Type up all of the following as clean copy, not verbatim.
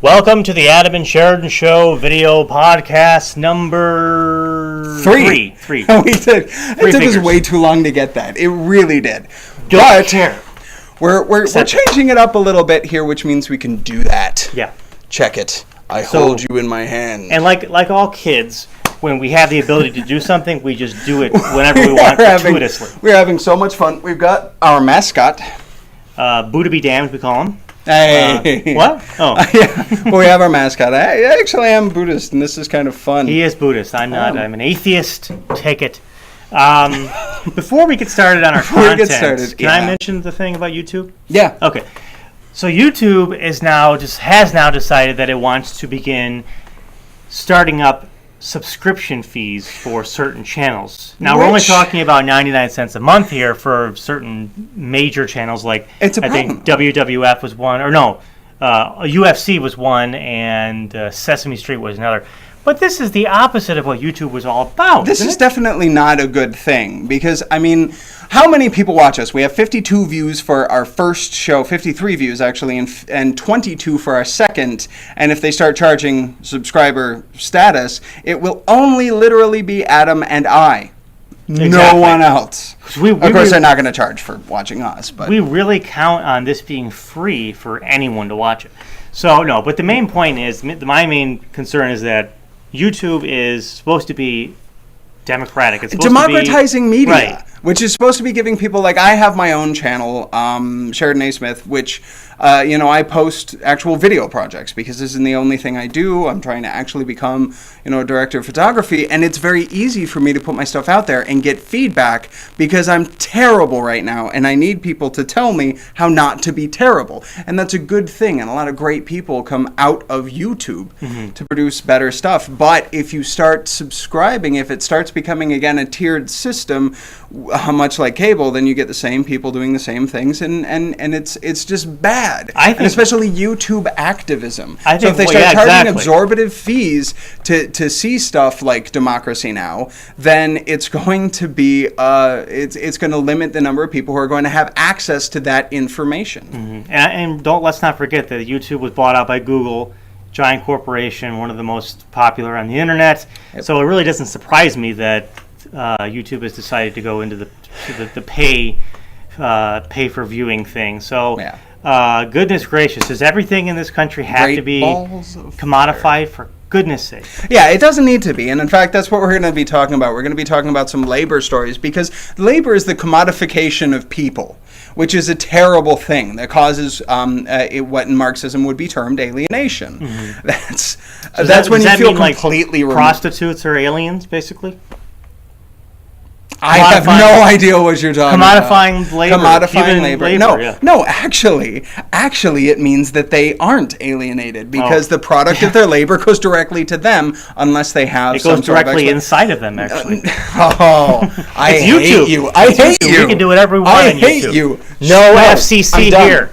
Welcome to the Adam and Sheridan Show video podcast number three. We did. It took us way too long to get that. It really did. Don't care. We're changing it up a little bit here, which means we can do that. Yeah. Check it. I hold you in my hand. And like all kids, when we have the ability to do something, we just do it whenever we want, gratuitously. We're having so much fun. We've got our mascot. Buddha be damned, we call him. Hey. What? Oh. Yeah. Well, we have our mascot. I actually am Buddhist, and this is kind of fun. He is Buddhist. I'm not. I'm an atheist. Take it. Before we get started on our content, can I mention the thing about YouTube? Yeah. Okay. So YouTube has now decided that it wants to begin starting up subscription fees for certain channels. Now, we're only talking about 99 cents a month here for certain major channels, like I think WWF was one, or no, UFC was one, and Sesame Street was another. But this is the opposite of what YouTube was all about. This is definitely not a good thing because, I mean, how many people watch us? We have 52 views for our first show, 53 views actually, and 22 for our second. And if they start charging subscriber status, it will only literally be Adam and I. Exactly. No one else. Of course, they're not going to charge for watching us. But we really count on this being free for anyone to watch it. So, no, but the main point is, my main concern is that YouTube is supposed to be democratic. It's supposed democratizing to be, media, right, which is supposed to be giving people, like, I have my own channel, Sheridan A. Smith, which, I post actual video projects because this is the only thing I do. I'm trying to actually become, a director of photography, and it's very easy for me to put my stuff out there and get feedback because I'm terrible right now, and I need people to tell me how not to be terrible, and that's a good thing, and a lot of great people come out of YouTube to produce better stuff. But if you start subscribing, if it starts becoming, again, a tiered system, much like cable, then you get the same people doing the same things, and it's just bad. And especially YouTube activism. So if they start charging exorbitant fees to see stuff like Democracy Now!, then it's going to be it's going to limit the number of people who are going to have access to that information. And let's not forget that YouTube was bought out by Google, giant corporation, one of the most popular on the internet. Yep. So it really doesn't surprise me that YouTube has decided to go into the pay for viewing thing. So. Yeah. Goodness gracious, does everything in this country have to be commodified, for goodness sake? Yeah, it doesn't need to be. And in fact, that's what we're going to be talking about. We're going to be talking about some labor stories because labor is the commodification of people, which is a terrible thing that causes what in Marxism would be termed alienation. That's when you feel completely removed. Prostitutes are aliens, basically? I have no idea what you're talking about. Commodifying labor. No, actually, it means that they aren't alienated because the product of their labor goes directly to them unless they have some sort of... It goes directly inside of them, actually. I hate you. I hate you. We can do whatever we want on YouTube. I hate you. No FCC here.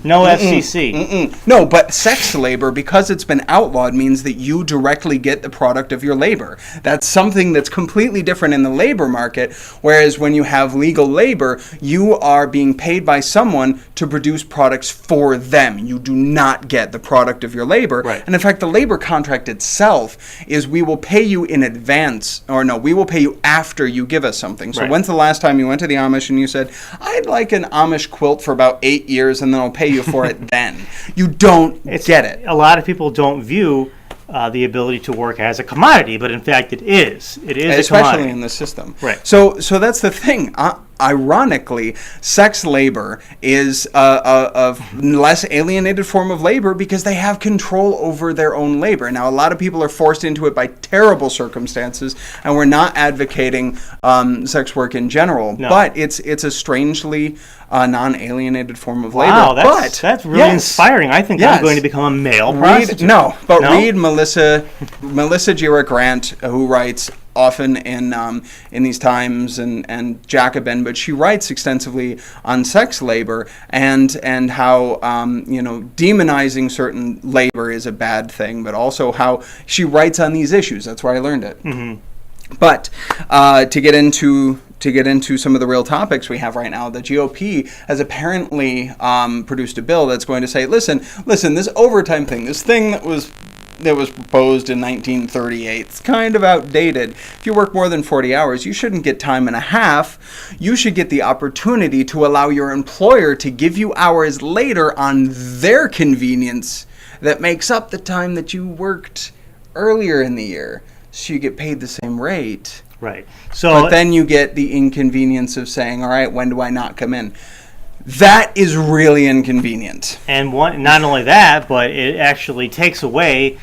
No FCC. No, but sex labor, because it's been outlawed, means that you directly get the product of your labor. That's something that's completely different in the labor market. Whereas when you have legal labor, you are being paid by someone to produce products for them. You do not get the product of your labor. Right. And in fact, the labor contract itself is we will pay you in advance, we will pay you after you give us something. So when's the last time you went to the Amish and you said, I'd like an Amish quilt for about 8 years and then I'll pay you for it then? You don't get it. A lot of people don't view the ability to work as a commodity, but in fact it is. It is especially a commodity. In the system. Right. So that's the thing. Ironically, sex labor is a less alienated form of labor because they have control over their own labor. Now, a lot of people are forced into it by terrible circumstances, and we're not advocating sex work in general, but it's a strangely non-alienated form of labor. Wow, that's really inspiring. I think I'm going to become a male prostitute. Read Melissa Gira Grant, who writes often in these Times and Jacobin, but she writes extensively on sex labor and how demonizing certain labor is a bad thing, but also how she writes on these issues. That's where I learned it. But to get into to get into some of the real topics we have right now, the GOP has apparently produced a bill that's going to say, listen, this overtime thing, this thing that was proposed in 1938. It's kind of outdated. If you work more than 40 hours, you shouldn't get time and a half. You should get the opportunity to allow your employer to give you hours later on their convenience that makes up the time that you worked earlier in the year. So you get paid the same rate. Right. So, but then you get the inconvenience of saying, all right, when do I not come in? That is really inconvenient. And not only that, but it actually takes away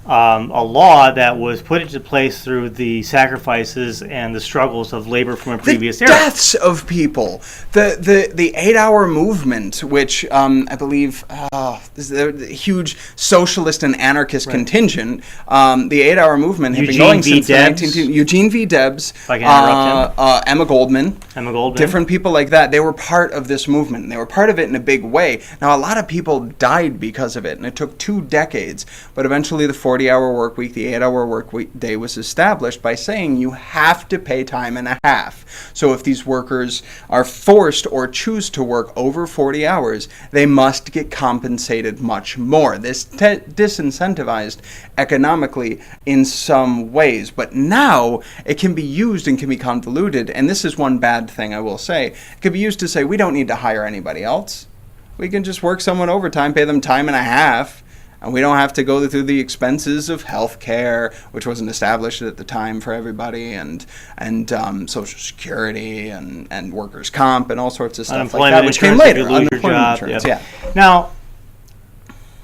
a law that was put into place through the sacrifices and the struggles of labor from a previous era. The deaths of people. The 8-hour movement, which I believe is a huge socialist and anarchist contingent. The 8-hour movement had been going since the 19th. Eugene V. Debs. If I can interrupt him. Emma Goldman. Different people like that. They were part of this movement. And they were part of it in a big way. Now, a lot of people died because of it, and it took 2 decades. But eventually the 40-hour work week, the 8-hour work week day was established by saying you have to pay time and a half. So if these workers are forced or choose to work over 40 hours, they must get compensated much more. This disincentivized economically in some ways. But now it can be used and can be convoluted. And this is one bad thing I will say. It could be used to say we don't need to hire anybody else. We can just work someone overtime, pay them time and a half. And we don't have to go through the expenses of health care, which wasn't established at the time for everybody, and Social Security and workers' comp and all sorts of stuff like that, which came later. Unemployment insurance, yeah. Now,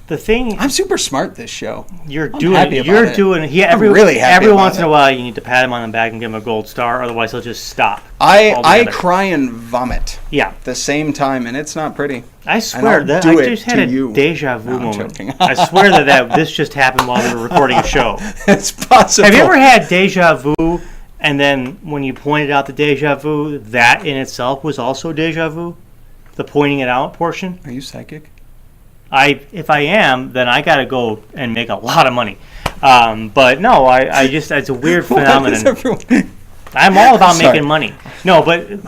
the thing... I'm super smart this show. Every really once in a while, you need to pat him on the back and give him a gold star, otherwise he'll just stop. I cry and vomit. Yeah. At the same time, and it's not pretty. I swear that I just had a deja vu moment. I swear that this just happened while we were recording a show. It's possible. Have you ever had deja vu, and then when you pointed out the deja vu, that in itself was also deja vu? The pointing it out portion? Are you psychic? If I am, then I got to go and make a lot of money. But no, I just, it's a weird phenomenon. I'm all about making money. No, but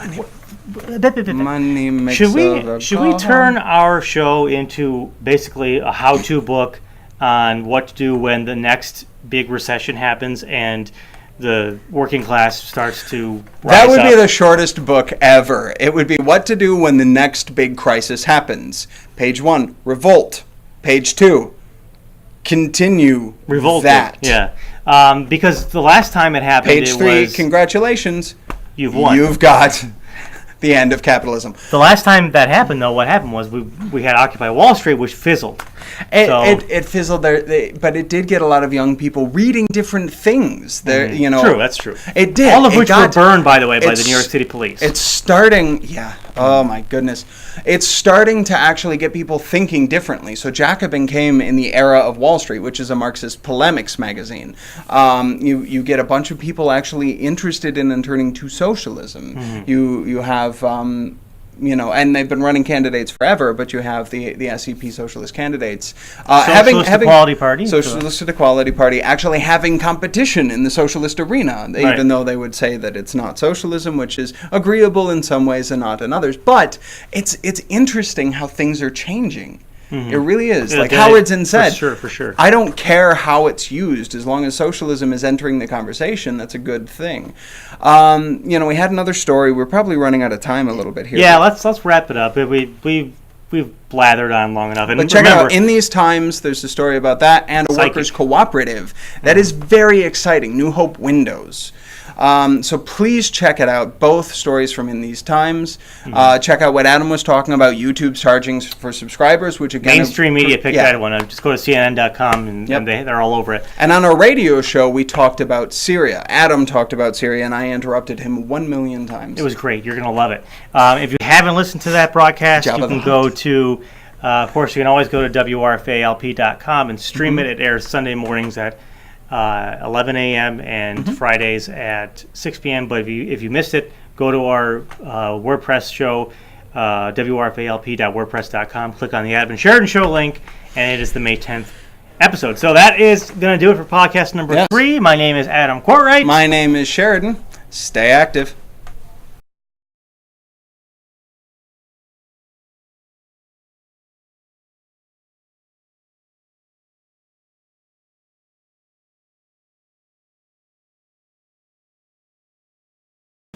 money makes should we turn our show into basically a how-to book on what to do when the next big recession happens and the working class starts to rise That would up? be the shortest book ever. It would be what to do when the next big crisis happens. Page 1, revolt. Page 2, continue Revolted, that. Yeah. Because the last time it happened, Page 3, congratulations. You've won. You've got the end of capitalism. The last time that happened, though, what happened was we had Occupy Wall Street, which fizzled. It fizzled there, but it did get a lot of young people reading different things. There, True, that's true. It did. All of which were burned, by the way, by the New York City police. It's starting, oh my goodness. It's starting to actually get people thinking differently. So Jacobin came in the era of Wall Street, which is a Marxist polemics magazine. You get a bunch of people actually interested in turning to socialism. Mm-hmm. You have... and they've been running candidates forever, but you have the SEP socialist candidates. Socialist Equality Party. Socialist Equality Party actually having competition in the socialist arena, even though they would say that it's not socialism, which is agreeable in some ways and not in others. But it's interesting how things are changing. Mm-hmm. It really is. Like Howard Zinn said, for sure. I don't care how it's used. As long as socialism is entering the conversation, that's a good thing. We had another story. We're probably running out of time a little bit here. Yeah, let's wrap it up. We've blathered on long enough. But check it out. In these times, there's a story about that and a workers' cooperative. That is very exciting. New Hope Windows. So please check it out. Both stories from In These Times. Mm-hmm. Check out what Adam was talking about, YouTube's charging for subscribers, which again... Mainstream media picked that one. Just go to CNN.com and they're all over it. And on our radio show, we talked about Syria. Adam talked about Syria, and I interrupted him 1 million times. It was great. You're going to love it. If you haven't listened to that broadcast, you can go to... of course, you can always go to WRFALP.com and stream it. It airs Sunday mornings at 11 a.m. and Fridays at 6 p.m. But if you missed it, go to our WordPress show, wrfalp.wordpress.com. Click on the Adam and Sheridan Show link, and it is the May 10th episode. So that is going to do it for podcast number 3. My name is Adam Courtright. My name is Sheridan. Stay active.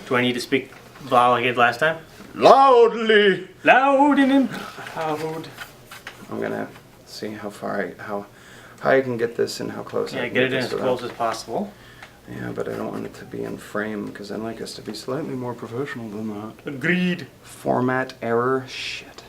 Do I need to speak like I did last time? Loudly. Loud and proud. I'm gonna see how high I can get this and how close I Yeah, can get it in this as without- close as possible. Yeah, but I don't want it to be in frame because I'd like us to be slightly more professional than that. Agreed. Format error. Shit.